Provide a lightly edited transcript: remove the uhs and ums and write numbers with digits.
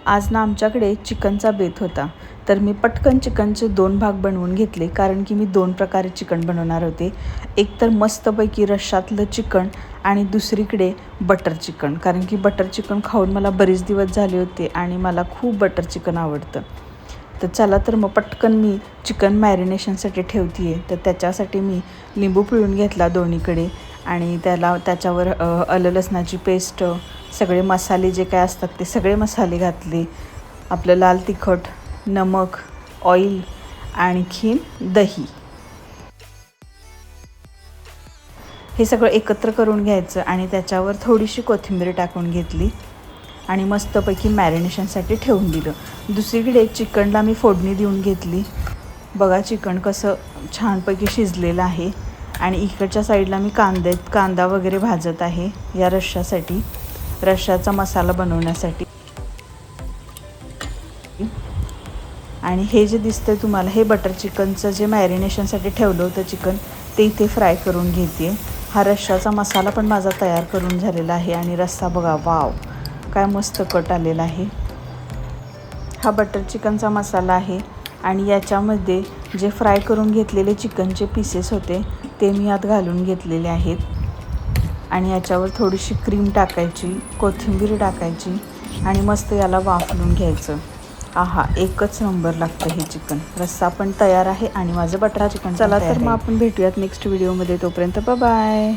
आज ना आमच्याकडे चिकनचा बेत होता, तर मी पटकन चिकनचे 2 भाग बनवून घेतले, कारण की मी 2 प्रकारे चिकन बनवणार होते. एक तर मस्तपैकी रश्शातलं चिकन आणि दुसरीकडे बटर चिकन, कारण की बटर चिकन खाऊन मला बरेच दिवस झाले होते आणि मला खूप बटर चिकन आवडतं. तर चला तर मग पटकन मी चिकन मॅरिनेशनसाठी ठेवते आहे. तर त्याच्यासाठी मी लिंबू पिळून घेतला दोन्हीकडे आणि त्याच्यावर आलं लसणाची पेस्ट, सगळे मसाले जे काय असतात ते सगळे मसाले घातले. आपलं लाल तिखट, नमक, ऑइल, आणखीन दही, हे सगळं एकत्र करून घ्यायचं आणि त्याच्यावर थोडीशी कोथिंबीर टाकून घेतली आणि मस्तपैकी मॅरिनेशनसाठी ठेवून दिलं. दुसरीकडे चिकनला मी फोडणी देऊन घेतली. बघा चिकन कसं छानपैकी शिजलेलं आहे. आणि इकडच्या साईडला मी कांदा वगैरे भाजत आहे या रश्शाचा मसाला बनवण्यासाठी. आणि हे जे दिसतंय तुम्हाला, हे बटर चिकनचं जे मॅरिनेशनसाठी ठेवलं होतं चिकन, ते इथे फ्राय करून घेते. हा रश्शाचा मसाला पण माझा तयार करून झालेला आहे. आणि रस्सा बघा, वाव काय मस्त कट आलेला आहे. हा बटर चिकनचा मसाला आहे आणि याच्यामध्ये जे फ्राय करून घेतलेले चिकनचे पीसेस होते ते मी यात घालून घेतलेले आहेत. आणि याच्यावर थोडीशी क्रीम टाकायची, कोथिंबीर टाकायची आणि मस्त याला वाफलून घ्यायचं. आहा, एकच नंबर लागतं हे चिकन. रस्सा पण तयार आहे आणि माझं बटर चिकन. चला तर मग आपण भेटूयात नेक्स्ट व्हिडिओमध्ये. तोपर्यंत बाय बाय.